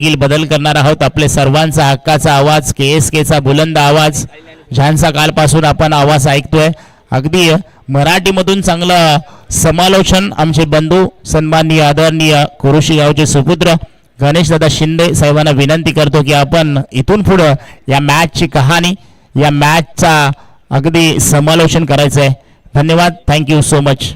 बदल करणार आहोत. आपले सर्वांचा हक्काचा आवाज, KSKचा बुलंद आवाज, ज्यांचा कालपासून आपण आवाज ऐकतोय. अगदी मराठीमधून चांगलं समालोचन आमचे बंधू सन्माननीय आदरणीय कुरुशी गावचे सुपुत्र गणेशदादा शिंदे साहेबांना विनंती करतो की आपण इथून पुढे या मॅचची कहाणी, या मॅचचा अगदी समालोचन करायचं आहे. धन्यवाद. Thank you so much.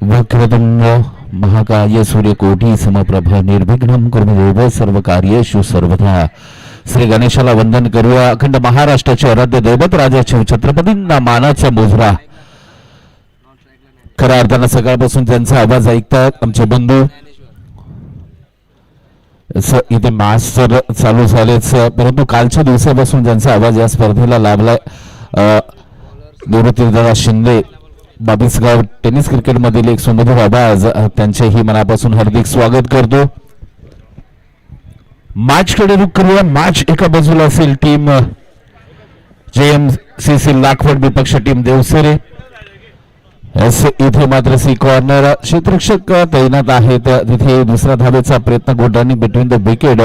वक्रतुंड महाकाय सूर्यकोटी समप्रभ निर्विघ्नं कुरु देव सर्व कार्येषु सर्वदा. श्री गणेशाला वंदन करूया. अखंड महाराष्ट्राचे आराध्य दैवत राजाचे छत्रपतींना मानाचा मुजरा. खऱ्या अर्थानं सकाळपासून त्यांचा आवाज ऐकतात आमचे बंधू. इथे मॅच तर चालू झालेच, परंतु कालच्या दिवसापासून ज्यांचा आवाज या स्पर्धेला लाभलाय, निवृत्तीदादा शिंदे, बाबीसगाव टेनिस क्रिकेट मधील एक सुमधुर आवाज, त्यांचेही मनापासून हार्दिक स्वागत करतो. मॅच कडे रुख करूया. मॅच एका बाजूला असेल टीम JMCC लाखवड, विपक्ष टीम देवसेरे. इथे मात्र सी कॉर्नर क्षेत्ररक्षक तैनात आहेत. तिथे दुसऱ्या धावेचा प्रयत्न, good running between the wicket.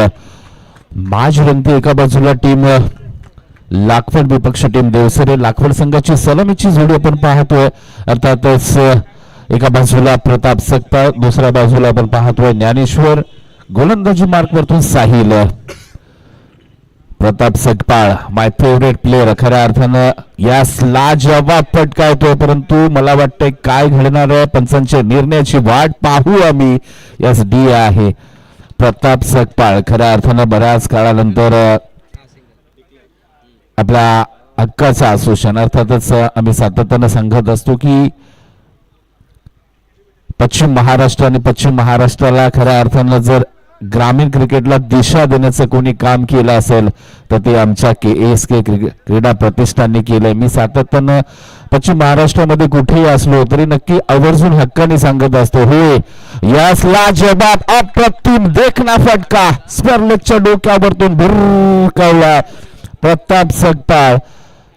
Match रंगते एका बाजूला टीम लाखवड, विपक्ष टीम देवसरे. लाखवड संघाची सलामीची जोडी आपण पाहतोय. अर्थातच एका बाजूला प्रताप सकपाळ, दुसऱ्या बाजूला आपण पाहतोय ज्ञानेश्वर. गोलंदाजी मार्क वरतून साहिल. प्रताप सकपाळ माय फेवरेट प्लेअर. खऱ्या अर्थानं यास लाजवाब फटका येतोय, परंतु मला वाटतंय काय घडणार आहे, पंचांच्या निर्णयाची वाट पाहू आम्ही. यास डी आहे प्रताप सकपाळ. खऱ्या अर्थानं बऱ्याच काळानंतर आपल्या हक्काचा असोशन. अर्थातच आम्ही सातत्यानं सांगत असतो की पश्चिम महाराष्ट्र आणि पश्चिम महाराष्ट्राला खऱ्या अर्थानं जर ग्रामीण क्रिकेटला दिशा देण्याचं कोणी काम केलं असेल तर ते आमच्या KSK क्रीडा प्रतिष्ठानने केलंय. मी सातत्यानं पश्चिम महाराष्ट्रामध्ये कुठेही असलो तरी नक्की आवर्जून हक्काने सांगत असतो, होय यास लाजवाब अप्रतिम देखना फटका स्पर्लेगच्या डोक्यावरतून भुरकवला प्रताप सकपाळ.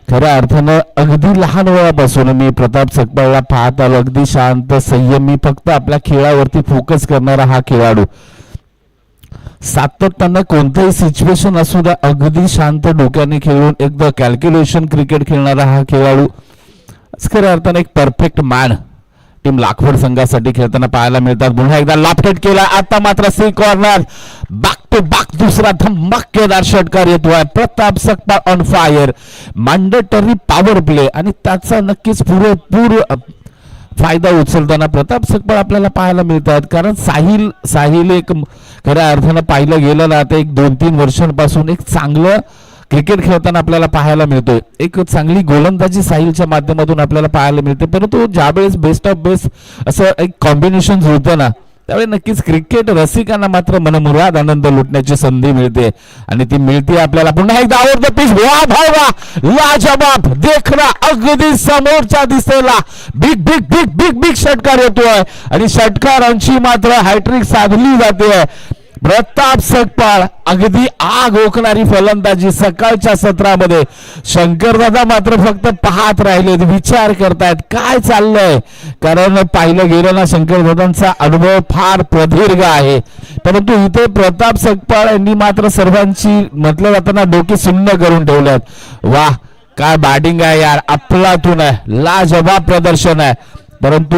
खऱ्या अर्थानं अगदी लहान वयापासून मी प्रताप सकपाळला पाहत आलो. अगदी शांत, संयमी, फक्त आपल्या खेळावरती फोकस करणारा हा खेळाडू. सातत्यानं कोणतंही सिच्युएशन असू द्या अगदी शांत डोक्याने खेळून एकदा कॅल्क्युलेशन क्रिकेट खेळणारा हा खेळाडू खऱ्या अर्थानं एक परफेक्ट मॅन टीम लाखवड संघासाठी खेळताना पाहायला मिळतात. पुन्हा एकदा लाफटेट केला. आता मात्र C corner, back to back दुसरा धमाकेदार षटकार येतोय. Pratap Sakpal on fire. Mandatory power play आणि त्याचा नक्कीच पुरेपूर फायदा उचलताना प्रताप सकपाळ आपल्याला पाहायला मिळतात. कारण साहिल एक खऱ्या अर्थानं पाहिलं गेलं ना आता एक 2-3 वर्षांपासून एक चांगलं क्रिकेट खेळताना आपल्याला पाहायला मिळतोय. एक चांगली गोलंदाजी साहिलच्या माध्यमातून आपल्याला पाहायला मिळते. परंतु ज्यावेळेस बेस्ट ऑफ बेस्ट असं एक कॉम्बिनेशन जुळतं ना त्यावेळी नक्कीच क्रिकेट रसिकांना मात्र मनमुराद आनंद लुटण्याची संधी मिळते आणि ती मिळते आपल्याला. पुन्हा एकदा आवडतं पिच, वा भाई वा, लाजवाब देखना, अगदी समोरच्या दिसेला big big big big big षटकार येतोय आणि षटकारांची मात्र हॅट्रिक साधली जाते. प्रताप सकपाळ अगदी आग ओकणारी फलंदाजी सकाळच्या सत्रामध्ये. शंकरदादा मात्र फक्त पाहत राहिले, विचार करतायत काय चाललंय. कारण पाहिलं गेलं ना शंकरदादांचा अनुभव फार प्रदीर्घ आहे, परंतु इथे प्रताप सकपाळ यांनी मात्र सर्वांची म्हटलं जाताना डोके सुन्न करून ठेवल्यात. वा काय बॅटिंग आहे यार, अफलातून आहे, लाजवाब प्रदर्शन आहे. परंतु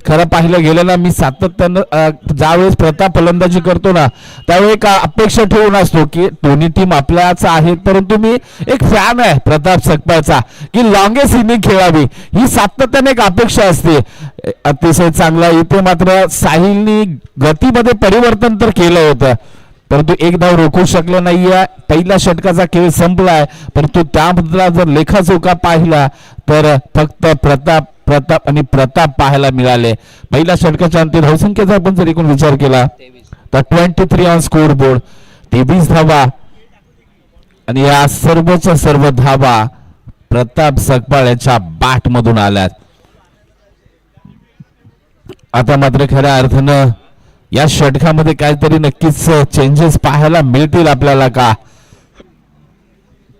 खरं पाहिलं गेलं ना मी सातत्यानं ज्यावेळेस प्रताप फलंदाजी करतो ना त्यावेळी एक अपेक्षा ठेवून असतो की दोन्ही टीम आपल्याच आहेत, परंतु मी एक फॅन आहे प्रताप सकपाळचा की लॉंगेस्ट इनिंग खेळावी ही सातत्याने एक अपेक्षा असते. अतिशय चांगला इथे मात्र साहिलनी गतीमध्ये परिवर्तन तर केलं होतं परंतु एक धाव रोखू शकलं नाहीये. पहिल्या षटकाचा खेळ संपलाय, परंतु त्यामधला जर लेखाजोखा पाहिला तर फक्त प्रताप आणि प्रताप पाहायला मिळाले. पहिल्या षटकाच्या अंतिम धावसंख्येचा आपण जर एकूण विचार केला तर 23 ऑन स्कोर बोर्ड, 23 धावा आणि या सर्वच्या सर्व धावा प्रताप सकपाळ यांच्या बॅट मधून आल्यात. आता मात्र खऱ्या अर्थानं या षटकामध्ये काहीतरी नक्कीच चेंजेस पाहायला मिळतील आपल्याला का,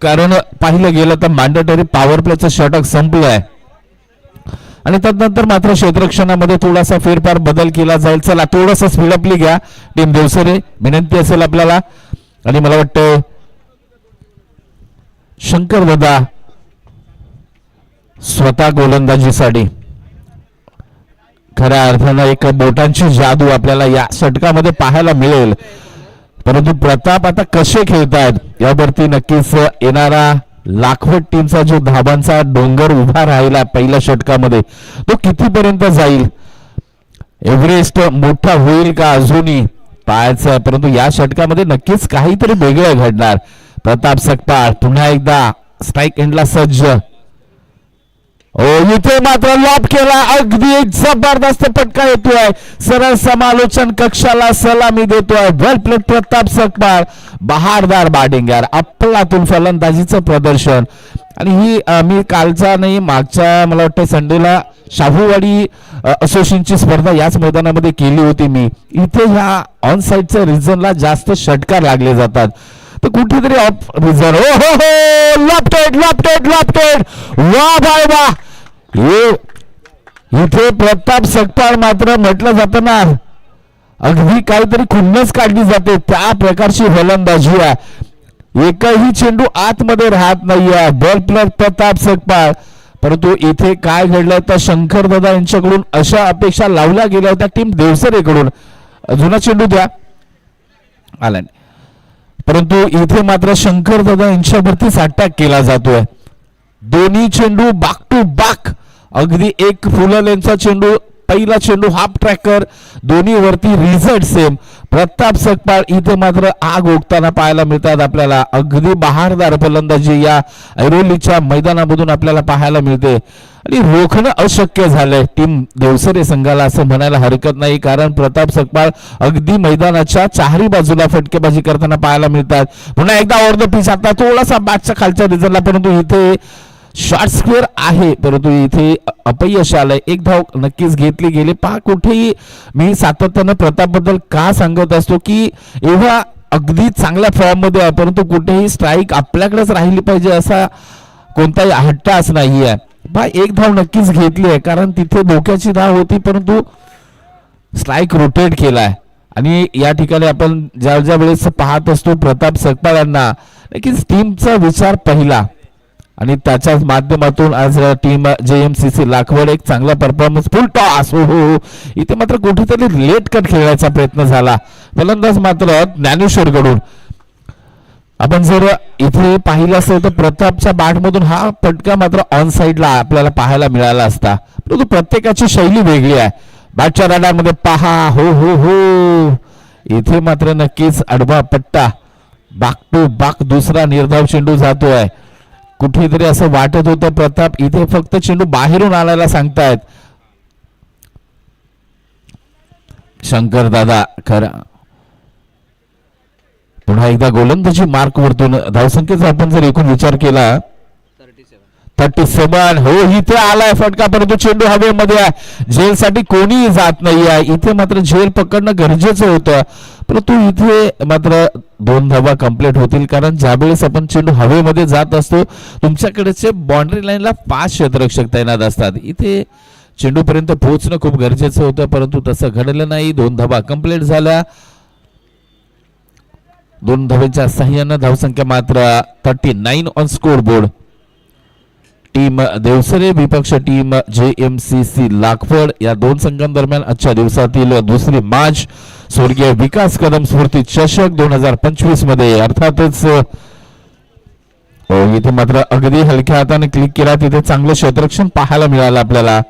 कारण पाहिलं गेलं तर मॅन्डेटरी पॉवर प्लेचं षटक संपलंय आणि त्यानंतर मात्र क्षेत्ररक्षणामध्ये थोडासा फेरफार बदल केला जाईल. चला थोडंसं स्पीडअपली घ्या टीम देवसरे, विनंती असेल आपल्याला. आणि मला वाटतं शंकर दादा स्वतः गोलंदाजीसाठी खऱ्या अर्थानं एक बोटांची जादू आपल्याला या षटकामध्ये पाहायला मिळेल. परंतु प्रताप आता कसे खेळतात यावरती नक्कीच येणारा लाखवट टीमचा जो धाबांचा डोंगर उभा राहिला पहिल्या षटकामध्ये तो कितीपर्यंत जाईल, एव्हरेस्ट मोठा होईल का अजूनही पाहायचं आहे. परंतु या षटकामध्ये नक्कीच काहीतरी वेगळं घडणार. प्रताप सकपाळ पुन्हा एकदा स्ट्राईक एंडला सज्ज. इथे मात्र लॉब केला, अगदी एक जबरदस्त फटका येतोय, सरळ समालोचन कक्षाला सलामी देतोय. वेल प्लेड प्रताप सकपाळ, बहारदार बॅटिंग यार, अफलातून फलंदाजीचं प्रदर्शन. आणि ही मी कालचा नाही मागच्या मला वाटतं संडेला शाहूवाडी असोसिएशनची स्पर्धा याच मैदानामध्ये केली होती मी. इथे ह्या ऑन साइडच्या रिजनला जास्त षटकार लागले जातात, तर कुठेतरी ऑफ रिझन. हो हो हो, लॉफ्टेड लॉफ्टेड लॉफ्टेड, वा बाय वा. इथे प्रताप सकपाळ मात्र म्हटलं जातं ना अगदी काहीतरी खुन्नस काढली जाते त्या प्रकारची फलंदाजी आहे. एकही चेंडू आतमध्ये राहत नाहीये. Ball player Pratap Sakpal. परंतु इथे काय घडलंय तर शंकर दादा यांच्याकडून अशा अपेक्षा लावल्या गेल्या होत्या टीम देवसरेकडून, जुना चेंडू द्या आला, परंतु इथे मात्र शंकर दादा यांच्यावरतीच अटॅक केला जातोय. दोन्ही चेंडू बाक टू बाक, अगदी एक फुल लेनचा चेंडू, पहिला चेंडू हाफ ट्रॅकर, दोन्ही वरती रिझल्ट सेम. प्रताप सकपाळ इथे मात्र आग ओकताना पाहायला मिळतात आपल्याला. अगदी बहारदार फलंदाजी या ऐरोलीच्या मैदानामधून आपल्याला पाहायला मिळते आणि रोखणं अशक्य झालंय टीम देवसरे संघाला असं म्हणायला हरकत नाही, कारण प्रताप सकपाळ अगदी मैदानाच्या चारही बाजूला फटकेबाजी करताना पाहायला मिळतात. पुन्हा एकदा ओव्हर द पिच, आता थोडासा बॅटच्या खालच्या रिजनला, परंतु इथे शॉर्ट स्क्वेअर आहे, परंतु इथे अपयश आलंय. एक धाव नक्कीच घेतली गेली. पहा कुठेही मी सातत्यानं प्रताप बद्दल का सांगत असतो की एवढा अगदी चांगल्या फॉर्म मध्ये आहे, परंतु कुठेही स्ट्राईक आपल्याकडेच राहिली पाहिजे असा कोणताही हट्टाच नाहीये. पहा एक धाव नक्कीच घेतली आहे, कारण तिथे धोक्याची धाव होती, परंतु स्ट्राईक रोटेट केलाय. आणि या ठिकाणी आपण ज्या ज्या वेळेस पाहत असतो प्रताप सकपाळ यांना नक्कीच टीमचा विचार पहिला आणि त्याच्याच माध्यमातून आज टीम JMCC लाखवड एक चांगला परफॉर्मन्स, फुल टॉस. हो, इथे मात्र कुठेतरी लेट कट खेळायचा प्रयत्न झाला, फलंदाज मात्र ज्ञानेश्वर कडून. आपण जर इथे पाहिलं असेल तर प्रतापच्या बॅटमधून हा फटका मात्र ऑन साइडला आपल्याला पाहायला मिळाला असता, परंतु प्रत्येकाची शैली वेगळी आहे. बॅटच्या रडारमध्ये पहा, हो हो हो, इथे मात्र नक्कीच आडवा पट्टा, बाक टू बाक दुसरा निर्धाव चेंडू जातोय. कुठेतरी असं वाटत होतं प्रताप इथे फक्त चेंडू बाहेरून आणायला सांगतायत. शंकर दादा खरा पुन्हा एकदा गोलंदाजी मार्क वरतून धावसंख्येचा आपण जर एकूण विचार केला 37. हो, इथे आलाय फटका, परंतु चेंडू हवेमध्ये आहे. झेलसाठी कोणीही जात नाही आहे. इथे मात्र झेल पकडणं गरजेचं होतं, परंतु इथे मात्र 2 धावा कंप्लीट होतील, कारण ज्यावेळेस आपण चेंडू हवेमध्ये जात असतो तुमच्याकडेचे बाउंड्री लाईनला 5 क्षेत्ररक्षक तैनात असतात. इथे चेंडू पर्यंत पोहोचणं खूप गरजेचं होतं, परंतु तसं घडलं नाही. 2 धावा कंप्लीट झाल्या. 2 धावांच्या सहाय्यानं धावसंख्या मात्र 39 ऑन स्कोर बोर्ड. टीम देवसरे विपक्ष टीम JMCC लाखवड या 2 संघांदरम्यान आजच्या दिवसातील दुसरी मॅच स्वर्गीय विकास कदम स्फूर्ती चषक 2025 मध्ये. अर्थातच इथे मात्र अगदी हलक्या हाताने क्लिक केला, तिथे चांगलं क्षेत्ररक्षण पाहायला मिळालं आपल्याला.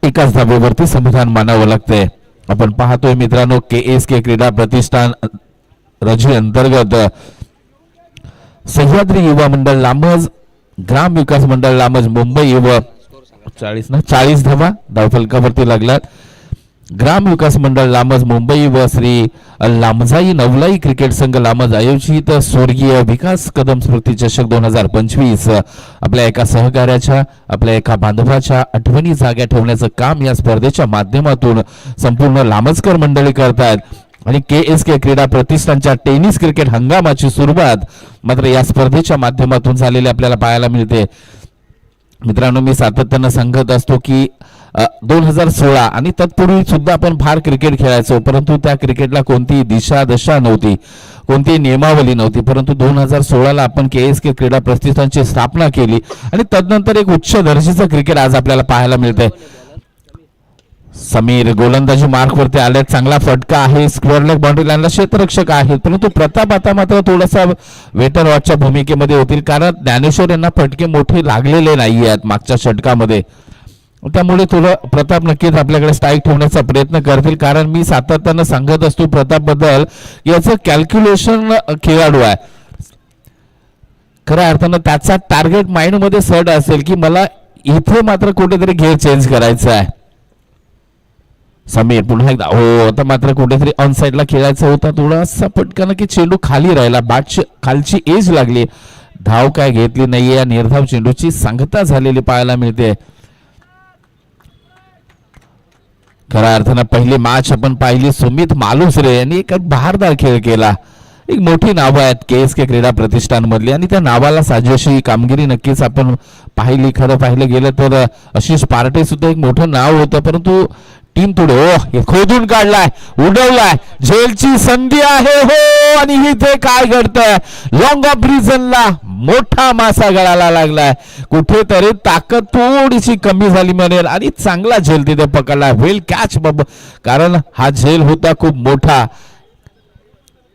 एकाच धाब्यावरती समाधान मानावं लागतंय. आपण पाहतोय मित्रांनो KSK क्रीडा प्रतिष्ठान रजी अंतर्गत सह्याद्री युवा मंडळ लामज, ग्राम विकास मंडळ लामज मुंबई व 40 धावा धावफलकावरती लागल्यात. ग्राम विकास मंडळ लामज मुंबई व श्री लामजाई नवलाई क्रिकेट संघ लामज आयोजित स्वर्गीय विकास कदम स्मृती चषक 2025 आपल्या एका सहकार्याच्या आपल्या एका बांधवाच्या आठवणी जाग्या ठेवण्याचं काम या स्पर्धेच्या माध्यमातून संपूर्ण लामजकर मंडळी करतात आणि KSK क्रीडा प्रतिष्ठानच्या टेनिस क्रिकेट हंगामाची सुरुवात मात्र या स्पर्धेच्या माध्यमातून झालेली आपल्याला पाहायला मिळते. मित्रांनो, मी सातत्यानं सांगत असतो की 2016 आणि तत्पूर्वी सुद्धा आपण फार क्रिकेट खेळायचो, परंतु त्या क्रिकेटला कोणती दिशा दशा नव्हती, कोणती नियमावली नव्हती. परंतु 2016ला आपण KSK क्रीडा प्रतिष्ठानची स्थापना केली आणि तदनंतर एक उच्च दर्जाचं क्रिकेट आज आपल्याला पाहायला मिळतंय. समीर गोलंदाजी मार्कवरती आले, चांगला फटका आहे, स्क्वेअर लेग बाउंड्री लाईनला क्षेत्ररक्षक आहेत, परंतु प्रताप आता मात्र थोडासा वेटर वॉचच्या भूमिकेमध्ये होतील कारण ज्ञानेश्वर यांना फटके मोठे लागलेले नाही आहेत मागच्या षटकामध्ये. त्यामुळे थोडं प्रताप नक्कीच आपल्याकडे स्ट्राईक ठेवण्याचा प्रयत्न करतील कारण मी सातत्यानं सांगत असतो प्रताप बद्दल याचं कॅल्क्युलेशन खेळाडू आहे. खऱ्या अर्थानं त्याचा टार्गेट माइंड मध्ये सेट असेल की मला इथे मात्र कुठेतरी घेर चेंज करायचा आहे. समीर पुन्हा एकदा हो, आता मात्र कुठेतरी ऑन साइडला खेळायचा होता, थोडासा पटकन की चेंडू खाली राहिला, बॅटची खालची एज लागली, धाव काय घेतली नाहीये. या निर्धाव चेंडूची सांगता झालेली पाहायला मिळते. खऱ्या अर्थानं पहिली मॅच आपण पाहिली, सुमित मालुसरे यांनी एक बहारदार खेळ केला. एक मोठी नावं आहेत KSK क्रीडा प्रतिष्ठान मधली आणि त्या नावाला साजेशी कामगिरी नक्कीच आपण पाहिली. खरं पाहिलं गेलं तर आशिष पार्टे सुद्धा एक मोठं नाव होतं, परंतु टीम थोडे खोदून काढलाय, उडवलाय, झेलची संधी आहे हो. आणि इथे काय घडतंय, लॉंग ऑफ रिझनला मोठा मासा गळाला लागलाय, कुठेतरी ताकद थोडीशी कमी झाली म्हणेल आणि चांगला झेल तिथे पकडला. वेल कॅच बाबा, कारण हा झेल होता खूप मोठा,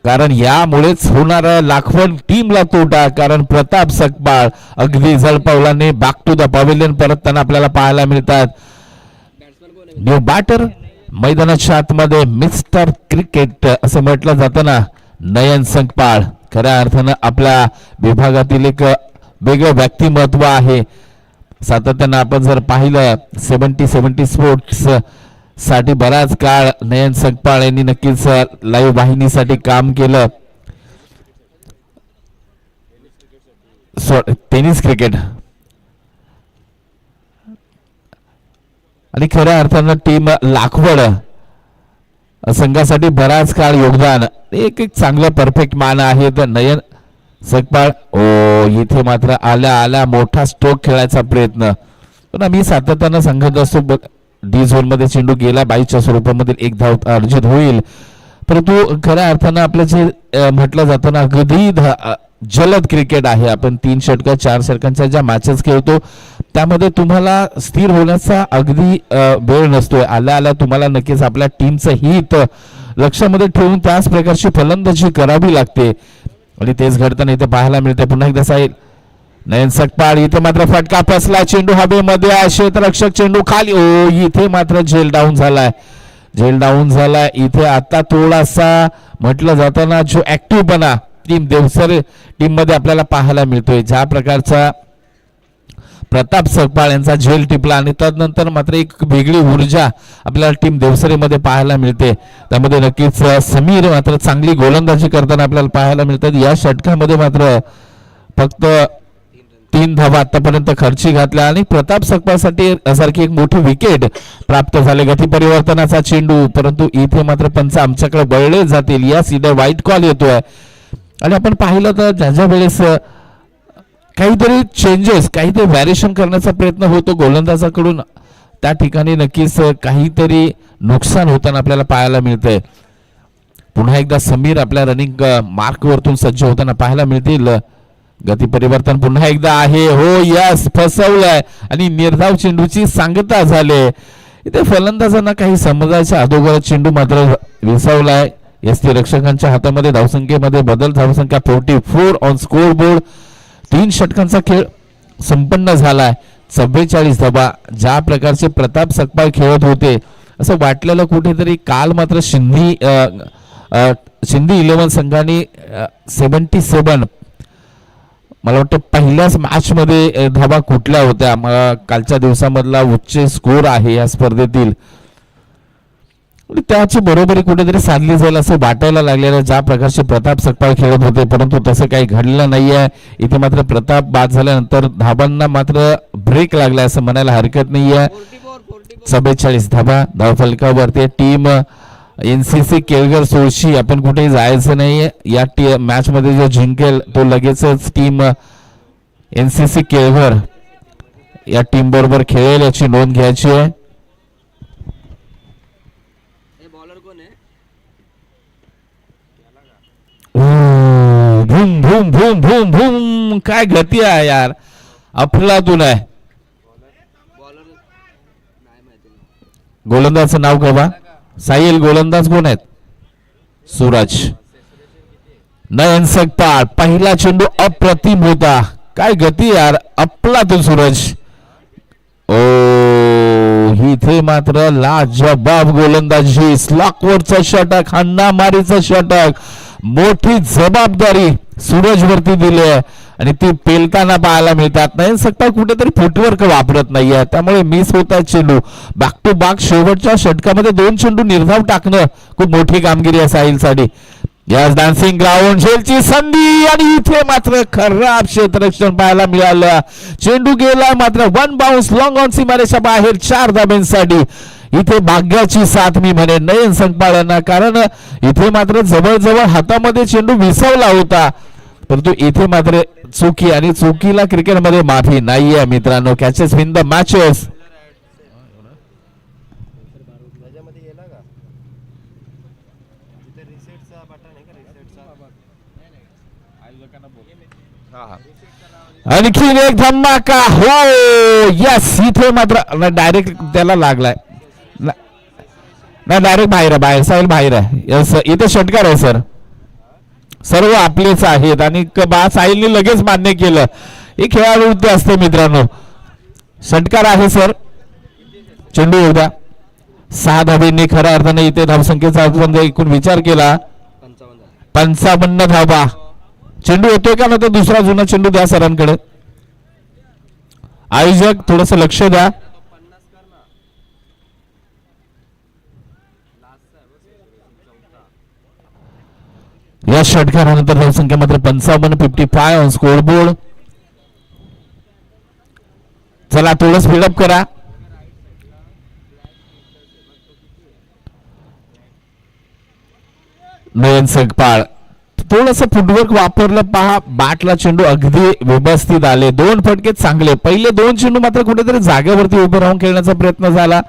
कारण यामुळेच होणारा लाखवण टीमला तोटा. कारण प्रताप सकपाळ अगदी झळपावलाने बॅक टू द पवेलियन परतताना आपल्याला पाहायला मिळतात. न्यू बॅटर मैदानाच्या आतमध्ये मिस्टर क्रिकेट असं म्हटलं जातं ना, नयन सकपाळ खऱ्या अर्थानं आपल्या विभागातील एक वेगळं व्यक्तिमत्व आहे. सातत्यानं आपण जर पाहिलं 70 स्पोर्ट्स साठी बराच काळ नयन सकपाळ यांनी नक्कीच लाईव्ह वाहिनीसाठी काम केलं. टेनिस क्रिकेट आणि खऱ्या अर्थानं टीम लाखवड संघासाठी बराच काळ योगदान, एक चांगलं परफेक्ट मान आहे. तर नयन सकपाळ इथे मात्र आल्या मोठा स्ट्रोक खेळायचा प्रयत्न, पण आम्ही सातत्यानं सांगत असतो डी झोन मध्ये चेंडू गेला, 22च्या स्वरूपामध्ये एक धाव अर्जित होईल. परंतु खऱ्या अर्थानं आपलं जे म्हटलं जातं ना, अगदी जलद क्रिकेट आहे. आपण 3 षटक 4 षटकांच्या ज्या मॅचेस खेळतो त्यामध्ये तुम्हाला स्थिर होण्याचा अगदी वेळ नसतोय. आल्या तुम्हाला नक्कीच आपल्या टीमचं हित लक्षामध्ये ठेवून त्याच प्रकारची फलंदाजी करावी लागते आणि तेच घडताना इथे पाहायला मिळते. पुन्हा एकदा साहेब नयन सकपाळ, इथे मात्र फटका फसला, चेंडू हवेमध्ये आहे, क्षेत्ररक्षक चेंडू खाली, इथे मात्र झेल डाऊन झालाय. इथे आता थोडासा म्हटलं जातं ना, जो ऍक्टिव्हपणा टीम देवसरे टीम मध्ये आपल्याला पाहायला मिळतोय. ज्या प्रकारचा प्रताप सकपाळ यांचा झेल टिपला आणि तदनंतर मात्र एक वेगळी ऊर्जा आपल्याला टीम देवसरे मध्ये पाहायला मिळते. त्यामध्ये नक्कीच समीर मात्र चांगली गोलंदाजी करताना आपल्याला पाहायला मिळतात. या षटकामध्ये मात्र फक्त 3 धावा आतापर्यंत खर्ची घातल्या आणि प्रताप सकपाळसाठी सारखी एक मोठी विकेट प्राप्त झाले. गती परिवर्तनाचा चेंडू, परंतु इथे मात्र पंच आमच्याकडे वळले जातील या सीधे वाईट कॉल येतोय. आणि आपण पाहिलं तर ज्या वेळेस काहीतरी चेंजेस, काहीतरी व्हॅरिएशन करण्याचा प्रयत्न होतो गोलंदाजाकडून, त्या ठिकाणी नक्कीच काहीतरी नुकसान होताना आपल्याला पाहायला मिळतंय. पुन्हा एकदा समीर आपल्या रनिंग मार्क वरतून सज्ज होताना पाहायला मिळतील. गती परिवर्तन पुन्हा एकदा आहे, हो यस, फसवलंय आणि निर्धाव चेंडूची सांगता झाले. इथे फलंदाजांना काही समजायच्या अगोदर चेंडू मात्र विसवलाय. एसटी रक्षकांच्या हातामध्ये धावसंख्येमध्ये बदल, धावसंख्या 44 ऑन स्कोर बोर्ड. 3 षटकांचा खेळ संपन्न झालाय. 44 धावा. ज्या प्रकारचे प्रताप सकपाळ खेळत होते असं वाटलेलं कुठेतरी काल मात्र शिंदी 11 संघाने 77 मला वाटतं पहिल्याच मॅच मध्ये धावा कुठल्या होत्या. कालच्या दिवसामधला उच्च स्कोर आहे या स्पर्धेतील. आणि त्याची बरोबरी कुठेतरी साधली जाईल असं वाटायला लागलेलं, ज्या प्रकारचे प्रताप सकपाळ खेळत होते, परंतु तसं काही घडलेलं नाहीये. इथे मात्र प्रताप बाद झाल्यानंतर धाबांना मात्र ब्रेक लागला असं म्हणायला हरकत नाहीये. 44 धाबा धावफलकावरती टीम NCC केळगर सोळशी. आपण कुठेही जायचं नाही, या मॅच मध्ये जो जिंकेल तो लगेचच टीम NCC केळगर या टीम बरोबर खेळेल याची नोंद घ्यायची आहे. भूम भूम भूम भूम भूम, काय गती आहे यार, अफलातून आहे. गोलंदाजचं नाव का बा? साहिल. गोलंदाज कोण आहेत? सूरज. नयन सकपाळ. पहिला चेंडू अप्रतिम होता, काय गती यार, अफलातून सूरज. ओ, इथे मात्र लाजबाब गोलंदाजी, स्लॉकवरचा षटक, हाणामारीचा षटक, मोठी जबाबदारी सूरज वरती दिली आहे आणि ती पेलताना पाहायला मिळतात. नाही सकता कुठेतरी फुटवर्क वापरत नाहीये, त्यामुळे मिस होतात चेंडू. बॅक टू बॅक शेवटच्या षटकामध्ये 2 चेंडू निर्धाव टाकणं खूप मोठी कामगिरी आहे साहिलसाठी. यस, डान्सिंग ग्राउंड झेलची संधी आणि इथे मात्र खराब क्षेत्ररक्षण पाहायला मिळालं. चेंडू गेला मात्र 1 बाउन्स लॉंग ऑन सीमारेषा बाहेर 4 धाब्यांसाठी. इथे भाग्याची साथ मी म्हणे नयन सकपाळांना, कारण इथे मात्र जवळजवळ हातामध्ये चेंडू विसवला होता, परंतु इथे मात्र चुकी, आणि चुकीला क्रिकेटमध्ये माफी नाहीये मित्रांनो. Catches win the matches. आणखीन एक धमाका. हो यस, इथे मात्र डायरेक्ट त्याला लागलाय, नाही डायरेक्ट बाहेर साहिल बाहेर आहे. यस, इथे षटकार आहे सर, सर्व आपलेच आहेत आणि साहिलने लगेच मान्य केलं. हे खेळाडू ते असते मित्रांनो. षटकार आहे सर. चेंडू येऊ द्या. 6 धाब्यांनी खऱ्या अर्थाने इथे धावसंख्येचा एकूण विचार केला 55 धाबा. चेंडू येतोय का ना, तर दुसरा जुना चेंडू द्या सरांकडे. आयोजक थोडस लक्ष द्या. या षटकारानंतर धावसंख्या मात्र 55 ऑन स्कोरबोर्ड. चला थोडं स्पीडअप करा. नयन सकपाळ थोडस फुटवर्क वापरलं पहा. बॅटला चेंडू अगदी व्यवस्थित आले, 2 फटके चांगले. पहिले 2 चेंडू मात्र कुठेतरी जागेवरती उभे राहून खेळण्याचा प्रयत्न झाला,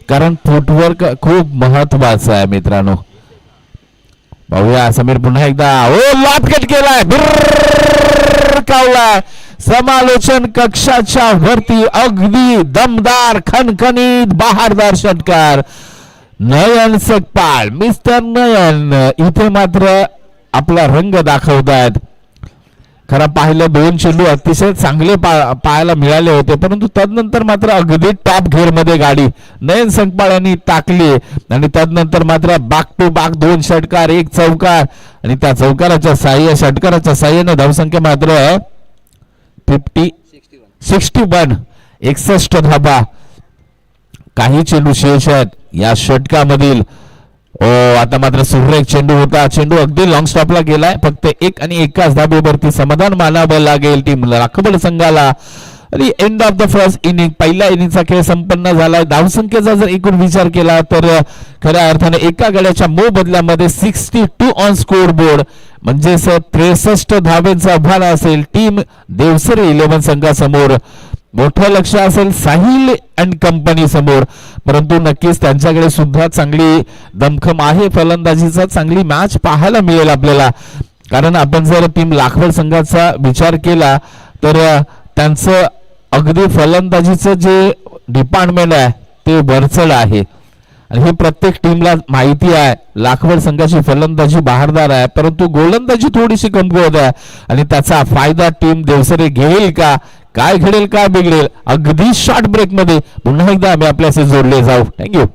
कारण फुटवर्क खूप महत्वाचं आहे मित्रांनो. पाहूया समीर पुन्हा एकदा. ओ लॉटकट केलाय, कावलाय. समालोचन कक्षाच्या वरती अगदी दमदार खणखणीत बहारदार षटकार. नयन सकपाळ, मिस्टर नयन इथे मात्र आपला रंग दाखवतायत. खरं पाहिलं 2 चेंडू अतिशय चांगले पाहायला मिळाले होते, परंतु तदनंतर मात्र अगदी टॉप घेअर मध्ये गाडी नयन सकपाळ यांनी टाकली आणि तदनंतर मात्र बॅक टू बॅक 2 षटकार, 1 चौकार आणि त्या चौकाराच्या षटकाराच्या साह्याने धावसंख्या मात्र 61 धाबा. काही चेंडू शेष आहेत या षटकामधील. ओ आता मात्र सुरेख चेंडू होता, चेंडू अगदी लॉंग स्टॉपला गेलाय. फक्त 1 आणि 1 धाबेवरती समाधान मानावं लागेल टीम राखबड संघाला. आणि end of the first inning, पहिल्या इनिंगचा खेळ संपन्न झालाय. धावसंख्येचा जर एकूण विचार केला तर खऱ्या अर्थाने एका गड्याच्या मोबदल्यामध्ये 62 ऑन स्कोर बोर्ड, म्हणजे 63 धाब्यांचा आव्हान असेल टीम देवसरे 11 संघासमोर. मोठं लक्ष असेल साहिल अँड कंपनी समोर, परंतु नक्कीच त्यांच्याकडे सुद्धा चांगली दमखम आहे फलंदाजीचा. चांगली मॅच पाहायला मिळेल आपल्याला, कारण आपण जर टीम लाखवड संघाचा विचार केला तर त्यांचं अगदी फलंदाजीचं जे डिपार्टमेंट आहे ते वरचढ आहे आणि हे प्रत्येक टीमला माहिती आहे. लाखवड संघाची फलंदाजी बहारदार आहे, परंतु गोलंदाजी थोडीशी कमकुवत आहे आणि त्याचा फायदा टीम देवसरे घेईल का, काय घडेल काय बिघडेल. अगदी शॉर्ट ब्रेक मध्ये पुन्हा एकदा आम्ही आपल्याशी जोडले जाऊ. थँक्यू.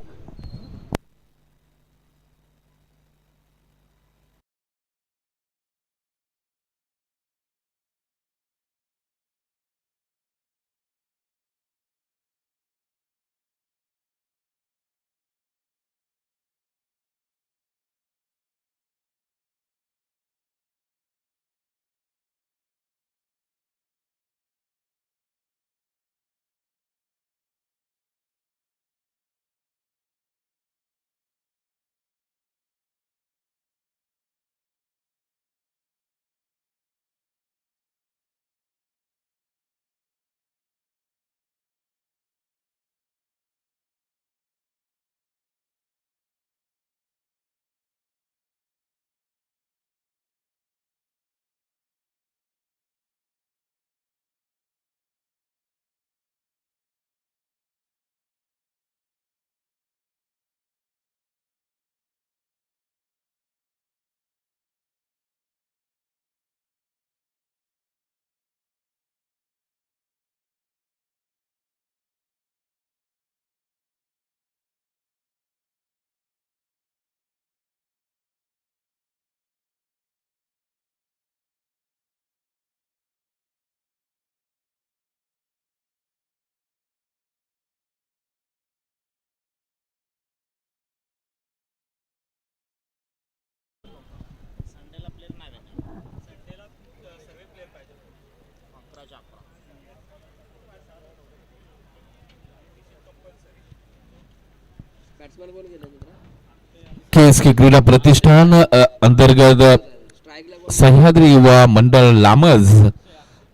KSK क्रीडा प्रतिष्ठान अंतर्गत सह्याद्री युवा मंडळ लामज,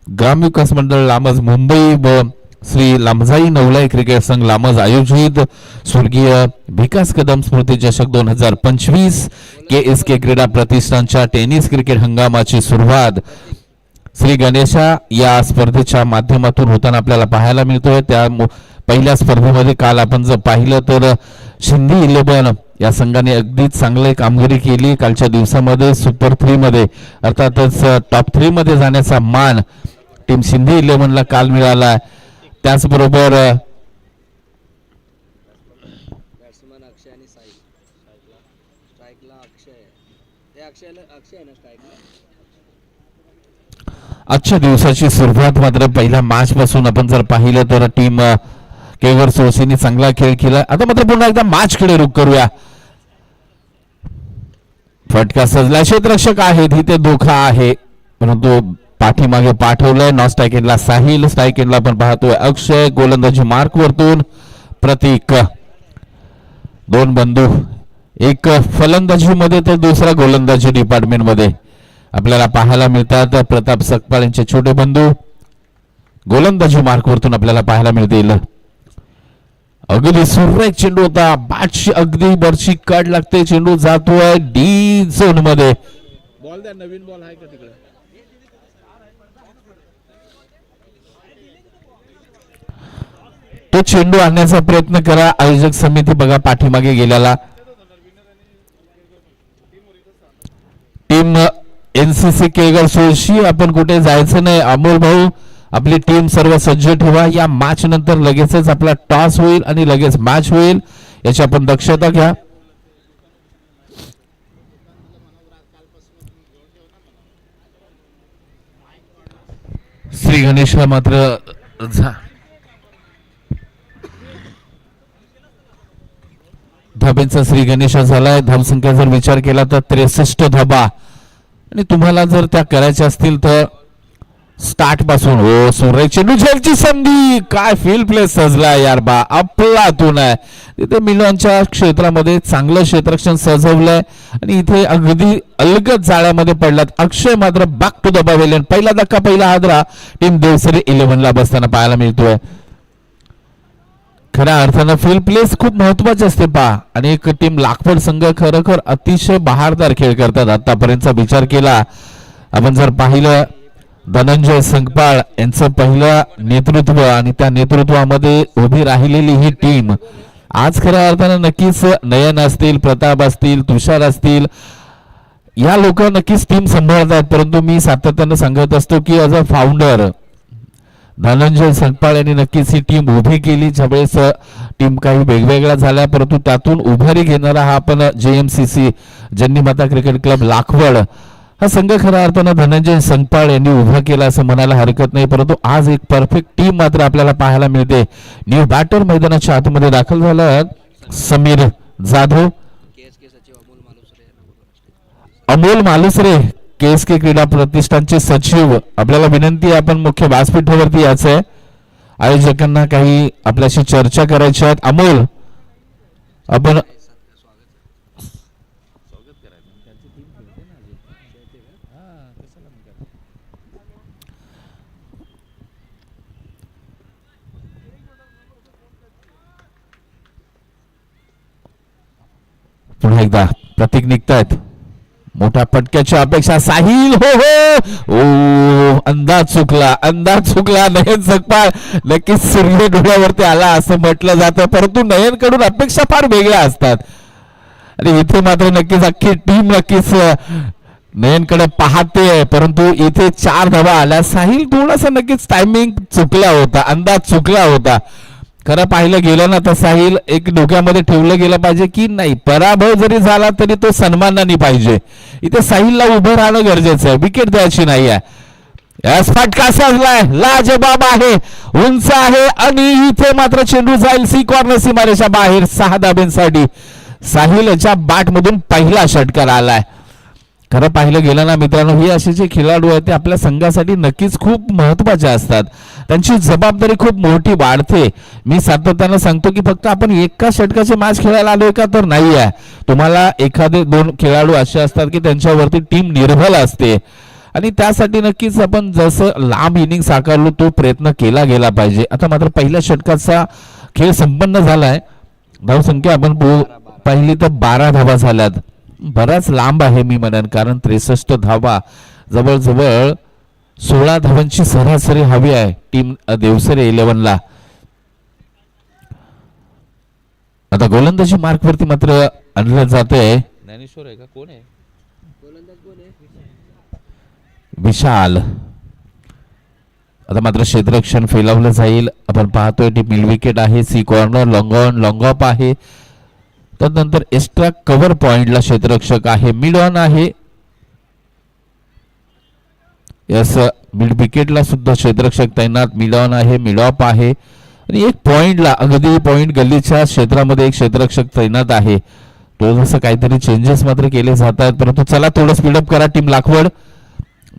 ग्रामविकास मंडळ लामज मुंबई व श्री लामजाई नवलाई क्रिकेट संघ लामज आयोजित स्वर्गीय विकास कदम स्मृती चषक 2025 KSK क्रीडा प्रतिष्ठानच्या टेनिस क्रिकेट हंगामाची सुरुवात श्री गणेशा या स्पर्धेच्या माध्यमातून होताना आपल्याला पाहायला मिळतोय. त्या पहिल्या स्पर्धेमध्ये काल आपण जर पाहिलं तर शिंदे 11 या संघाने अगदी चांगली कामगिरी केली. कालच्या दिवसामध्ये सुपर 3 मध्ये अर्थातच टॉप 3 मध्ये जाण्याचा मान टीम शिंदे 11 ला काल मिळाला. त्याचबरोबर बॅट्समन अक्षय आणि साई स्ट्राईकला अक्षय आहे. हे अक्षय आहे ना स्ट्राईकला. आजच्या दिवसाची सुरुवात मात्र पहिल्या मॅच पासून आपण जर पाहिलं तर टीम केवर सोसीने चांगला खेळ केला. आता मात्र पुन्हा एकदा मॅच कडे रुख करूया. फटका सजला, क्षेत्ररक्षक आहेत इथे धोका आहे परंतु पाठीमागे पाठवलंय. नॉन स्ट्राईक एंडला साहिल, स्ट्राईक एंडला आपण पाहतोय अक्षय. गोलंदाजी मार्क वरतून प्रतीक. दोन बंधू, एक फलंदाजी मध्ये तर दुसरा गोलंदाजी डिपार्टमेंट मध्ये आपल्याला पाहायला मिळतात. प्रताप सकपाळ यांचे छोटे बंधू गोलंदाजी मार्क वरतून आपल्याला पाहायला मिळतील. अगदी सुरेख चेंडू होता, बॅटची अगदी बरची कट लागते, चेंडू जातोय डी झोन मध्ये. बॉल द्या, नवीन बॉल आहे का तिकडे? तो चेंडू आणण्याचा प्रयत्न करा. आयोजक समिती बघा पाठीमागे गेल्याला. टीम NCC केगर सोळशी आपण कुठे जायचं नाही. अमोल भाऊ आपली टीम सर्व सज्ज ठेवा. या मॅच नंतर लगेचच आपला टॉस होईल आणि लगेच मॅच होईल, याची आपण दक्षता घ्या. श्री गणेशला मात्र धाब्यांचा श्री गणेशा झालाय. धावसंख्या जर विचार केला तर 63 धाबा. आणि तुम्हाला जर त्या करायच्या असतील तर स्टार्ट पासून हो सुरेख चेंडू झेलची संधी. काय फील्ड प्ले सजला यार बा, अफलातून आहे. तिथे मिलनच्या क्षेत्रामध्ये चांगलं क्षेत्ररक्षण सजवलंय आणि इथे अगदी अलगद जाळ्यामध्ये पडलात. अक्षय मात्र बॅक टू द पवेलियन. पहिला धक्का, पहिला हादरा टीम देवसरी 11 ला बसताना पाहायला मिळतोय. खऱ्या अर्थानं फील्ड प्लेस खूप महत्वाचे असते पहा. आणि एक टीम लाखपड संघ खरोखर अतिशय बहारदार खेळ करतात. आतापर्यंतचा विचार केला आपण जर पाहिलं धनंजय संकपाळ यांचं पहिलं नेतृत्व आणि त्या नेतृत्वामध्ये उभी राहिलेली ही टीम आज खऱ्या अर्थानं नक्कीच नयन असतील, प्रताप असतील, तुषार असतील, या लोक नक्कीच टीम सांभाळतात. परंतु मी सातत्यानं सांगत असतो की as a founder Dhananjay Sankpal यांनी नक्कीच ही टीम उभी केली. ज्यावेळेस टीम काही वेगवेगळ्या झाल्या परंतु त्यातून उभारी घेणारा हा आपण JMCC जन्नी माता क्रिकेट क्लब लाखवड हा संघ खऱ्या अर्थानं धनंजय संकपाळ यांनी उभा केला असं म्हणायला हरकत नाही. परंतु आज एक परफेक्ट टीम मात्र आपल्याला पाहायला मिळते. न्यू बॅटर मैदानाच्या आतमध्ये दाखल झाला समीर जाधव, KSK सचिव अमोल मालुसरे. अमोल मालुसरे KSK क्रीडा प्रतिष्ठानचे सचिव. आपल्याला विनंती आहे आपण मुख्य व्यासपीठावरती यायचं आहे. आयोजकांना काही आपल्याशी चर्चा करायची आहे. अमोल आपण पुन्हा एकदा प्रतीक निघतायत. मोठ्या पटक्याची अपेक्षा. साहिल हो हो ओ अंदाज चुकला. नयन सकपाळ नक्कीच सूर्य डोळ्यावरती आला असं म्हटलं जातं परंतु नयन कडून अपेक्षा फार वेगळ्या असतात आणि इथे मात्र नक्कीच अख्खी टीम नक्कीच नयनकडे पाहते परंतु इथे 4 धावा आल्या. साहिल थोडासा नक्कीच टायमिंग चुकला होता, अंदाज चुकला होता. खरं पाहिलं गेलं ना तर साहिल एक डोक्यामध्ये ठेवलं गेलं पाहिजे की नाही पराभव जरी झाला तरी तो सन्मानाने पाहिजे. इथे साहिलला उभं राहणं गरजेचं आहे, विकेट द्यायची नाही आहे. फटका सजलाय, लाजबाब आहे, उंच आहे आणि इथे मात्र चेंडू जाईल सी कॉर्नर सीमारेषा बाहेर 6 धाब्यांसाठी. साहिल याच्या बॅट मधून पहिला षटकार आलाय. खरं पाहिलं गेलं ना मित्रांनो, हे असे जे खेळाडू आहेत ते आपल्या संघासाठी नक्कीच खूप महत्वाचे असतात त्यांची जबाबदारी खूप मोठी वाढते. मी सातत्यानं सांगतो की फक्त आपण एका षटकाचे मॅच खेळायला आलोय का, तर नाही आहे. तुम्हाला एखादे 2 खेळाडू असे असतात की त्यांच्यावरती टीम निर्भर असते आणि त्यासाठी नक्कीच आपण जसं लांब इनिंग साकारलो तो प्रयत्न केला गेला पाहिजे. आता मात्र पहिल्या षटकाचा खेळ संपन्न झालाय. धावसंख्या आपण पाहिली तर 12 धावा झाल्यात. बराच लांब आहे मी म्हणेन, कारण 63 धावा, जवळजवळ 16 धावांची सरासरी हवी आहे टीम देवसरे 11ला. आता गोलंदाजी मार्क वरती मात्र आणलं जाते ज्ञानेश्वर आहे का, कोण आहे, गोलंदाज कोण आहे? विशाल. आता मात्र क्षेत्ररक्षण फेलावलं जाईल. आपण पाहतोय ती मिल विकेट आहे, C corner, long on, long off आहे. त्यानंतर एक्स्ट्रा कव्हर पॉइंटला क्षेत्ररक्षक आहे, मिड ऑन आहे. यस, मिड विकेटला सुद्धा क्षेत्ररक्षक तैनात, मिड ऑन आहे, मिड ऑफ आहे आणि एक पॉइंटला अगदी पॉइंट गल्लीच्या क्षेत्रामध्ये एक क्षेत्ररक्षक तैनात आहे. थोडंसं काहीतरी चेंजेस मात्र केले जात आहेत, परंतु चला थोडं स्पीडअप करा टीम लाखवड,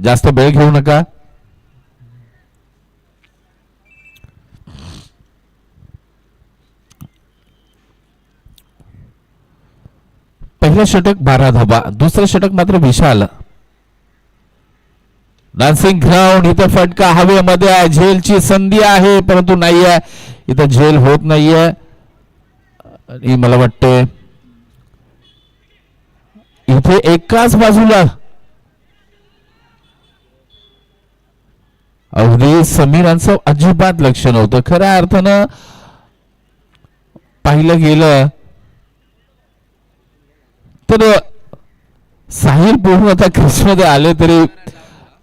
जास्त वेळ घेऊ नका. पहिलं षटक 12 धावा, दुसरं षटक मात्र विशाल. डान्सिंग ग्राउंड, इथं फटका हवेमध्ये आहे, झेलची संधी आहे परंतु नाही आहे, इथं झेल होत नाहीये. आणि मला वाटते इथे एकाच बाजूला अगदी समीरांचं अजिबात लक्ष नव्हतं. खऱ्या अर्थानं पाहिलं गेलं तर साहिल पूर्ण आता क्रिसमध्ये आले तरी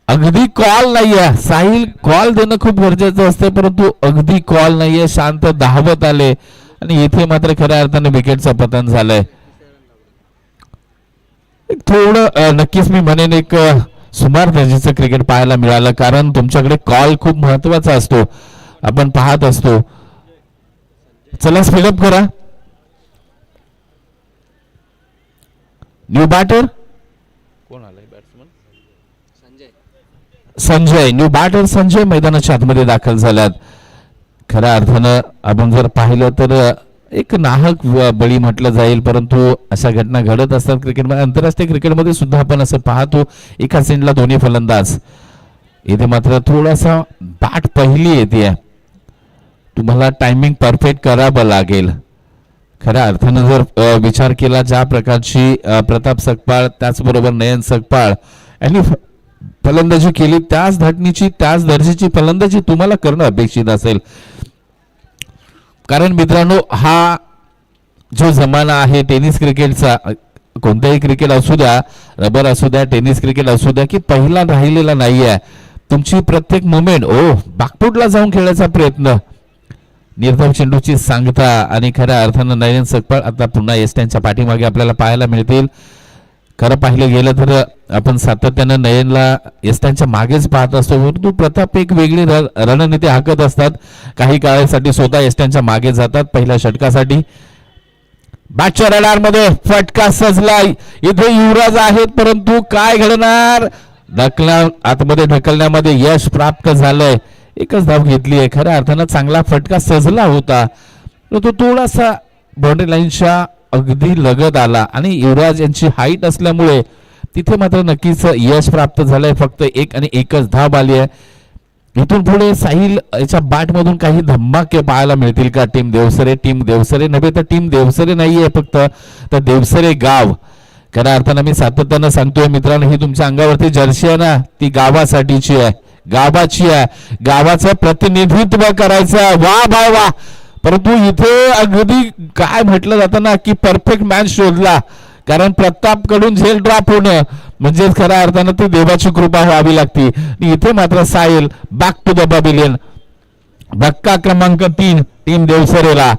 अगदी कॉल नाहीये. साहिल कॉल देणं खूप गरजेचं असते, परंतु अगदी कॉल नाहीये, शांत धावत आले आणि इथे मात्र खऱ्या अर्थाने विकेटचं पतन झालंय. थोडं नक्कीच मी म्हणेन एक सुमार दर्जाचं क्रिकेट पाहायला मिळालं, कारण तुमच्याकडे कॉल खूप महत्वाचा असतो, आपण पाहत असतो. चला स्पीडअप करा. न्यू बॅटर कोण आलाय, batsman Sanjay. New batter Sanjay मैदानाच्या आतमध्ये दाखल झाल्यात. खऱ्या अर्थानं आपण जर पाहिलं तर एक नाहक बळी म्हटलं जाईल, परंतु अशा घटना घडत असतात क्रिकेटमध्ये. आंतरराष्ट्रीय क्रिकेटमध्ये सुद्धा आपण असं पाहतो, एका सेंडला दोन्ही फलंदाज. इथे मात्र थोडासा बॅट पहिली येते, तुम्हाला टायमिंग परफेक्ट करावं लागेल. खऱ्या अर्थानं जर विचार केला, ज्या प्रकारची प्रताप सकपाळ त्याचबरोबर नयन सकपाळ यांनी फलंदाजी केली, त्याच धाटणीची त्याच दर्जाची फलंदाजी तुम्हाला करणं अपेक्षित असेल. कारण मित्रांनो, हा जो जमाना आहे टेनिस क्रिकेटचा, कोणताही क्रिकेट असू द्या, रबर असू द्या, टेनिस क्रिकेट असू द्या, की पहिला राहिलेला नाहीये. तुमची प्रत्येक मुवमेंट बॅकफूटला जाऊन खेळायचा प्रयत्न, निर्धाव चेंडूची सांगता आणि खऱ्या अर्थानं नयन सकपाळ आता पुन्हा एस्टॅनच्या पाठीमागे आपल्याला पाहायला मिळतील. खरं पाहिलं गेलं तर आपण सातत्यानं नयनला एस्टॅनच्या मागेच पाहत असतो, परंतु प्रताप एक वेगळी रणनीती हाकत असतात. काही काळासाठी स्वतः एस्टॅनच्या मागे जातात पहिल्या षटकासाठी. बॅटच्या रडारमध्ये फटका सजला, इथे युवराज आहेत परंतु काय घडणार, आतमध्ये ढकलण्यामध्ये यश प्राप्त झालंय. एकच धाव घेतली आहे. खऱ्या अर्थानं चांगला फटका सजला होता, तो थोडासा बाउंड्री लाईनच्या अगदी लगत आला आणि युवराज यांची हाईट असल्यामुळे तिथे मात्र नक्कीच यश प्राप्त झालंय. फक्त एक आणि एकच धाव आली आहे. इथून पुढे साहिल याच्या बॅट मधून काही धमाके पाहायला मिळतील का? टीम देवसरे नव्हे तर टीम देवसरे नाहीये फक्त, तर देवसरे गाव. खऱ्या अर्थानं मी सातत्यानं सांगतोय मित्रांनो, ही तुमच्या अंगावरती जर्सी आहे ना, ती गावासाठीची आहे, गावाची आहे, गावाचं प्रतिनिधित्व करायचं. वा वा वा. परंतु इथे अगदी काय म्हटलं जातं ना की परफेक्ट मॅच शोधला, कारण प्रताप कडून झेल ड्रॉप होणं म्हणजे खऱ्या अर्थानं ती देवाची कृपा व्हावी लागती. इथे मात्र Sahil back to the pavilion. धक्का क्रमांक 3 टीम देवसरेला.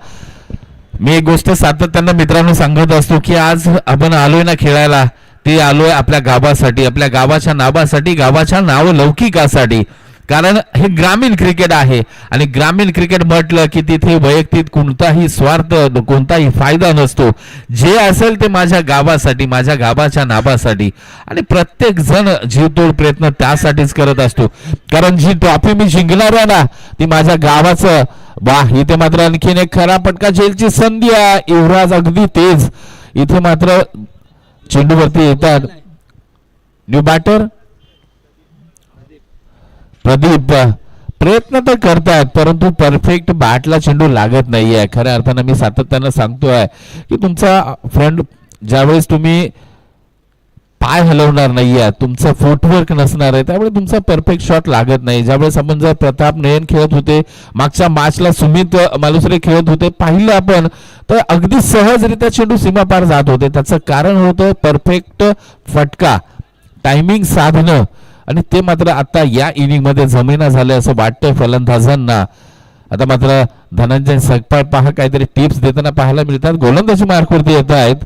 मी एक गोष्ट सातत्यानं मित्रांनो सांगत असतो की आज आपण आलोय ना खेळायला, ते आलोय आपल्या गावासाठी, आपल्या गावाच्या नावासाठी, गावाच्या नाव लौकिकासाठी. कारण हे ग्रामीण क्रिकेट आहे आणि ग्रामीण क्रिकेट म्हटलं की तिथे वैयक्तिक कोणताही स्वार्थ कोणताही फायदा नसतो. जे असेल ते माझ्या गावासाठी, माझ्या गावाच्या नावासाठी आणि प्रत्येक जण जीवतोड प्रयत्न त्यासाठीच करत असतो. कारण जी ट्रॉफी मी जिंकणार आहे ना ती माझ्या गावाचं. वाह, इथे मात्र आणखीन एक खरा फटका झेलची संधी आहे. युवराज अगदी तेज इथे मात्र चेंडूवरती येतात. न्यू बॅटर प्रदीप प्रयत्न तर करतात परंतु परफेक्ट बॅटला चेंडू लागत नाहीये. खऱ्या अर्थानं मी सातत्यानं सांगतोय की तुमचा फ्रंट ज्यावेळेस तुम्ही पाय हलवणार नाहीये, तुमचं फुटवर्क नसणार आहे, त्यामुळे तुमचा परफेक्ट शॉट लागत नाही. ज्यावेळेस आपण जर प्रताप नयन खेळत होते, मागच्या मॅचला सुमित मालुसरे खेळत होते, पाहिलं आपण तर अगदी सहजरित्या चेंडू सीमापार जात होते. त्याचं कारण होतं परफेक्ट फटका, टायमिंग साधणं आणि ते मात्र आता या इनिंग मध्ये जमेना झालं असं वाटतंय फलंदाजांना. आता मात्र धनंजय सकपाळ पहा काहीतरी टिप्स देताना पाहायला मिळतात. गोलंदाजी मार्कवरती येत आहेत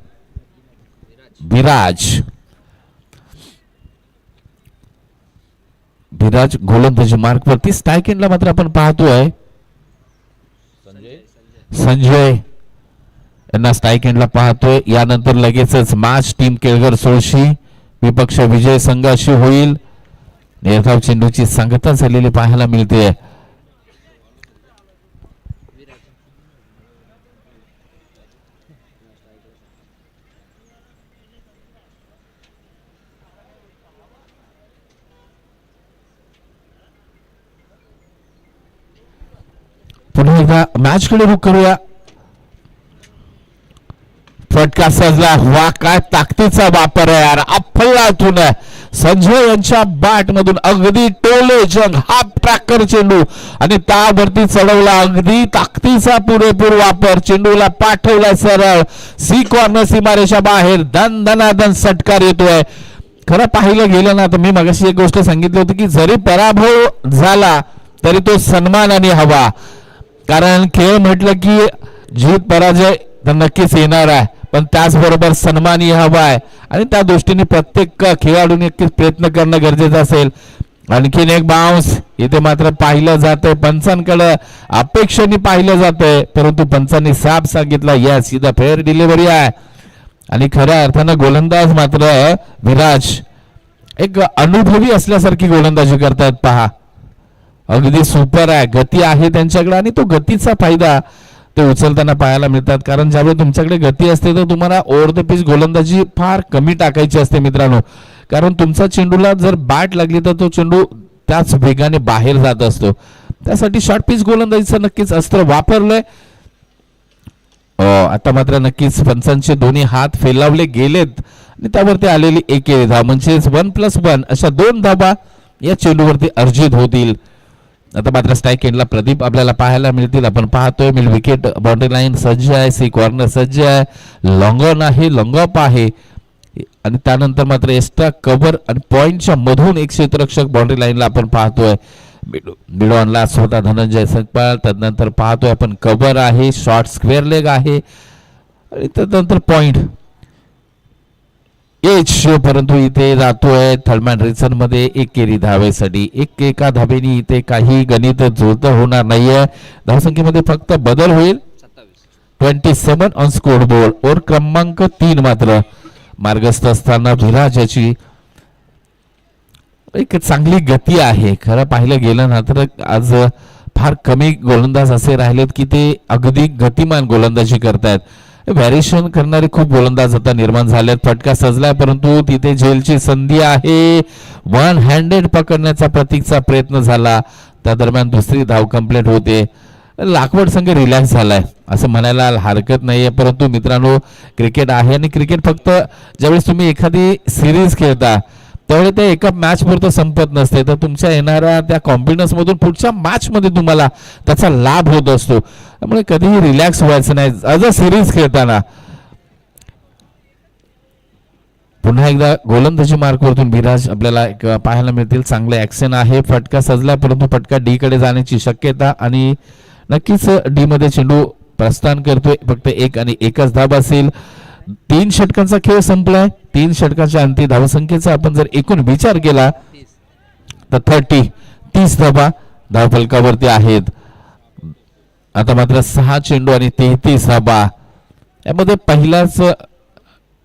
विराज गोलंदाजी मार्कवरती. स्ट्राईक एंडला मात्र आपण पाहतोय संजय यांना स्ट्राईक एंडला पाहतोय. यानंतर लगेचच मॅच टीम केळगर सोळशी विपक्ष विजय संघाशी होईल. निर्धाव चेंडूची सांगता झालेली पाहायला मिळते. पुन्हा एकदा मॅच कडे रुख करूया. फटका सजला. वा, काय ताकदीचा वापर आहे यार. अफलातून संजय यांच्या बॅट मधून अगदी टोले जंग हाफ ट्रॅकर चेंडू आणि त्यावरती चढवला. अगदी ताकदीचा पुरेपूर वापर. चेंडूला पाठवला सरळ सी कॉर्नर सीमारेषा बाहेर. दन दनादन षटकार येतोय. खरं पाहिलं गेलं ना तर मी मगाशी एक गोष्ट सांगितली होती की जरी पराभव झाला तरी तो सन्मानाने हवा. कारण खेळ म्हटलं की जीत पराजय तर नक्कीच येणार आहे, पण त्याचबरोबर सन्मानही हवा आहे आणि त्या दृष्टीने प्रत्येक खेळाडूने नक्कीच प्रयत्न करणं गरजेचं असेल. आणखीन एक बाउन्स इथे मात्र पाहिलं जातंय. पंचांकडे अपेक्षेने पाहिलं जातंय परंतु पंचांनी साफ सांगितलं यस इथं फेअर डिलिव्हरी आहे. आणि खऱ्या अर्थानं गोलंदाज मात्र विराज एक अनुभवी असल्यासारखी गोलंदाजी करतात पहा. अगदी सुपर आहे, गती आहे त्यांच्याकडे आणि तो गतीचा फायदा ते उचलताना पाहायला मिळतात. कारण ज्यावेळी तुमच्याकडे गती असते तर तुम्हाला ओव्हर द पिच गोलंदाजी फार कमी टाकायची असते मित्रांनो. कारण तुमचा चेंडूला जर बॅट लागली तर तो चेंडू त्याच वेगाने बाहेर जात असतो. त्यासाठी शॉर्ट पिच गोलंदाजीचं नक्कीच अस्त्र वापरलंय. आता मात्र नक्कीच पंचांचे दोन्ही हात फेलावले गेलेत आणि त्यावरती आलेली एक धाव म्हणजे 1+1 अशा 2 धावा या चेंडूवरती अर्जित होतील. आता मात्र स्ट्राईक एंडला प्रदीप आपल्याला पाहायला मिळतील. आपण पाहतोय मिड विकेट बाउंड्री लाईन सज्ज आहे, सी कॉर्नर सज्ज आहे, लॉंग ऑन आहे, लॉंग ऑफ आहे आणि त्यानंतर मात्र एक्स्ट्रा कव्हर आणि पॉइंटच्या मधून एक क्षेत्ररक्षक बाउंड्री लाईनला आपण पाहतोय. मिड ऑनला स्वतः धनंजय सकपाळ. त्यानंतर पाहतोय आपण कव्हर आहे, शॉर्ट स्क्वेअर लेग आहे आणि त्यानंतर पॉइंट एच. परंतु इथे जातोय थर्डमॅन रिचन मध्ये एक केरी धावेसाठी. एका धावेनी इथे काही गणित जुळतं होणार नाहीये. धावसंख्येमध्ये फक्त बदल होईल. 27 ऑन स्कोर बोर्ड. ओव्हर क्रमांक 3 मात्र मार्गस्थ असताना विराज याची एक चांगली गती आहे. खरं पाहिलं गेलं ना तर आज फार कमी गोलंदाज असे राहिलेत की ते अगदी गतिमान गोलंदाजी करतायत. व्हॅरिएशन करणारे खूप गोलंदाज आता निर्माण झालेत. फटका सजलाय परंतु तिथे झेलची संधी आहे. 1 हँडेड पकडण्याचा प्रतीकचा प्रयत्न झाला. त्या दरम्यान दुसरी धाव कंप्लीट होते. लाखवड संघ रिलॅक्स झालाय असं म्हणायला हरकत नाहीये. परंतु मित्रांनो क्रिकेट आहे आणि क्रिकेट फक्त ज्यावेळेस तुम्ही एखादी सिरीज खेळता त्यावेळी ते एका मॅच पुरतं संपत नसते, तर तुमच्या येणाऱ्या त्या कॉन्फिडन्स मधून पुढच्या मॅच मध्ये तुम्हाला त्याचा लाभ होत असतो. त्यामुळे कधीही रिलॅक्स व्हायचं नाही ॲज अ सिरीज खेळताना. पुन्हा एकदा गोलंदाजी मार्कवरतून विराज आपल्याला एक पाहायला मिळतील. चांगले ऍक्शन आहे. फटका सजला परंतु फटका डी कडे जाण्याची शक्यता आणि नक्कीच डी मध्ये चेंडू प्रस्थान करतोय. फक्त एक आणि एकच धाब असेल. 3 षटकांचा खेळ संपलाय. 3 षटकांच्या अंती धावसंख्येचा आपण जर एकूण विचार केला तर 33 धावा धावफलकावरती आहेत. आता मात्र 6 चेंडू आणि 33 धावा. यामध्ये पहिल्याच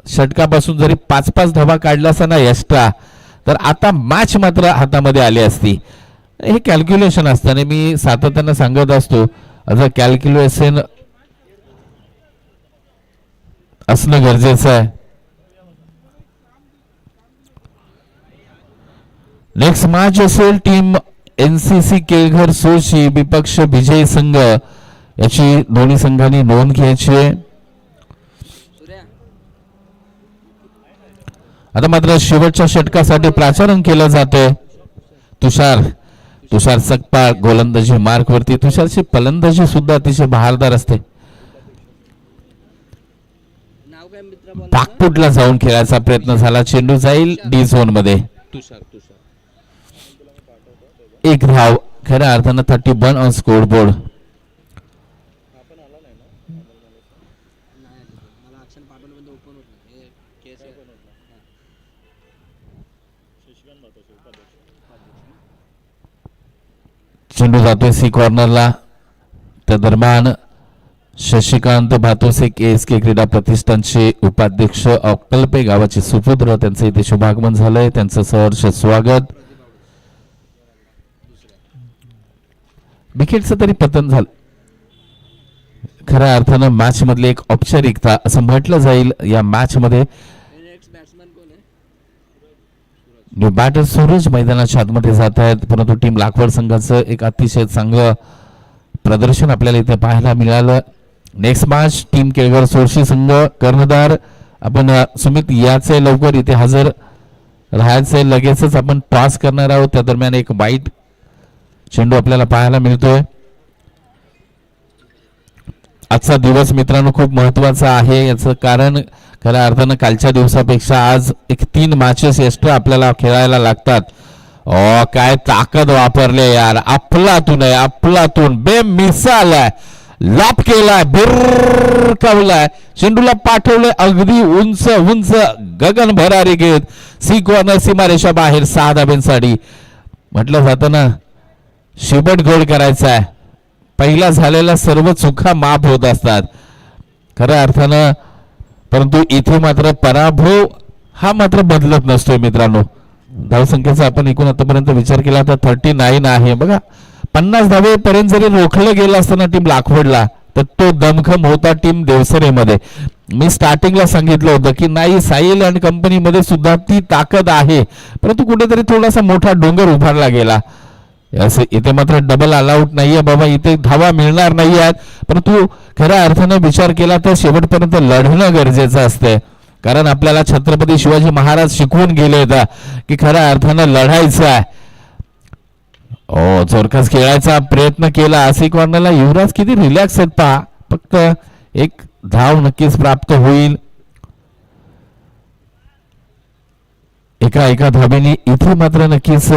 षटकापासून जरी 5-5 धावा काढला असता ना एक्स्ट्रा, तर आता मॅच मात्र हातामध्ये आली असती. हे कॅल्क्युलेशन असताना मी सातत्यानं सांगत असतो, असं कॅल्क्युलेशन असणं गरजेचं आहे. नेक्स्ट मॅच असेल टीम NCC केळघर सोशी विपक्ष विजय संघ. याची दोन्ही संघांनी नोंद घ्यायची आहे. सूर्या आता मात्र शेवटच्या षटकासाठी प्राचारण केलं जातंय. तुषार सकपाळ गोलंदाजी मार्क वरती. तुषारची फलंदाजी सुद्धा अतिशय बहारदार असते. नाव काय मित्रा बॉल पाकपुटला जाऊन खेळायचा प्रयत्न झाला. चेंडू जाईल डी झोन मध्ये. तुषार एक धाव. खऱ्या अर्थानं 31 ऑन स्कोर बोर्ड. नाही मला अक्षर पाठवलं पण ओपन होत नाही. हे केस आहे. चेंडू जातोय सी कॉर्नरला. त्या दरम्यान शशिकांत भातोसे KSK क्रीडा प्रतिष्ठानचे उपाध्यक्ष अक्कलपे गावाचे सुपुत्र, त्यांचे इथे शुभागमन झालंय. त्यांचं सहर्ष स्वागत. विकेटचं तरी पतन झालं. खऱ्या अर्थानं मॅच मधली एक औपचारिकता असं म्हटलं जाईल. या मॅच मध्ये नेक्स्ट बॅट्समॅन कोण आहे? बॅटर सूरज मैदानाच्या आतमध्ये जात आहेत, परंतु टीम लाखवड संघाचं एक अतिशय चांगलं प्रदर्शन आपल्याला इथे पाहायला मिळालं. Next match team Kelghar Solshi संघ कर्णधार आपण सुमित याचे लवकर इथे हजर राहायचे. लगेचच आपण टॉस करणार आहोत. त्या दरम्यान एक वाईट चेंडू आपल्याला पाहायला मिळतोय. आजचा दिवस मित्रांनो खूप महत्वाचा आहे. याचं कारण खऱ्या अर्थानं कालच्या दिवसापेक्षा आज एक 3 मॅचेस एक्स्ट्रा आपल्याला खेळायला लागतात. काय ताकद वापरले यार. आपलातून बेमिसाल आहे. लाप केलाय, बिरकावलाय, चेंडूला पाठवलंय अगदी उंच गगन भरारी घेत सी कॉर्नर सीमारेषा बाहेर 6 धाब्यांसाठी. म्हटलं जातं ना शेवट गोल करायचा आहे. पहिला झालेला सर्व चुका माफ होत असतात खऱ्या अर्थानं, परंतु इथे मात्र पराभव हा मात्र बदलत नसतोय मित्रांनो. धावसंख्येचा आपण एकूण आतापर्यंत विचार केला तर 39 आहे. बघा 50 धावेपर्यंत जरी रोखलं गेलं असताना टीम लाखवडला तर तो दमखम होता टीम देवसरेमध्ये. मी स्टार्टिंगला सांगितलं होतं की नाही साहिल अँड कंपनीमध्ये सुद्धा ती ताकद आहे, परंतु कुठेतरी थोडासा मोठा डोंगर उभारला गेला. असं इथे मात्र डबल अलाउट नाहीये बाबा, इथे धावा मिळणार नाही आहेत. परंतु खऱ्या अर्थानं विचार केला तर शेवटपर्यंत लढणं गरजेचं असतंय. कारण आपल्याला छत्रपती शिवाजी महाराज शिकवून गेले की खऱ्या अर्थानं लढायचं आहे. जोरकस खेळायचा प्रयत्न केला. असे कॉर्नरला युवराज किती रिलॅक्स आहेत पहा. फक्त एक धाव नक्कीच प्राप्त होईल. एका धावेने इथे मात्र नक्कीच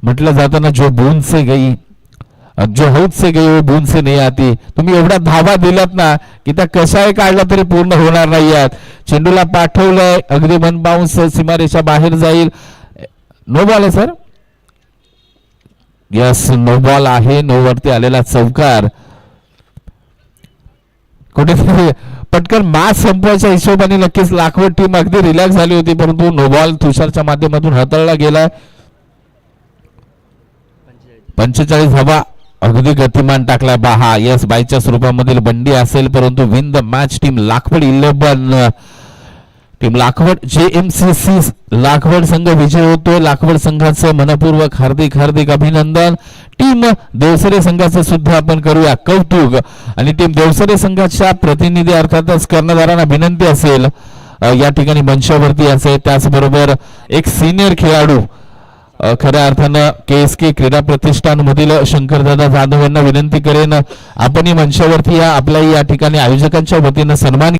म्हटलं जातं ना जो बूंद से गई जो हौद से गई वो बूंद से नहीं आती. तुम्ही एवढ्या धावा दिलात ना की त्या कशाही काढला तरी पूर्ण होणार नाही आहेत. चेंडूला पाठवलंय अगदी मन बाउन्स सीमारेषा बाहेर जाईल. नो बॉल आहे सर. यस नो बॉल आहे. नो वरती आलेला चौकार. कुठेतरी पटकन मॅच संपवायच्या हिशोबाने नक्कीच लाखवड टीम अगदी रिलॅक्स झाली होती, परंतु नो बॉल तुषारच्या माध्यमातून हाताळला गेला. 45 धावा अगदी गतिमान टाकला बाहा. यस बायच्या स्वरूपामधील बंडी असेल, परंतु win the match team Lakhwad 11. Team Lakhwad JMCC Lakhwad संघ विजय होतोय. लाखवड संघाचं मनपूर्वक हार्दिक अभिनंदन. टीम देवसरे संघाचं सुद्धा आपण करूया कौतुक. आणि टीम देवसरे संघाच्या प्रतिनिधी अर्थातच कर्णधारांना विनंती असेल या ठिकाणी मंचावरती असेल. त्याचबरोबर एक सिनियर खेळाडू खऱ्या अर्थानं KSK क्रीडा प्रतिष्ठान मधील शंकरदादा जाधव यांना विनंती करेन आपणही मंचावरती या. आपल्याही या ठिकाणी आयोजकांच्या वतीनं सन्मान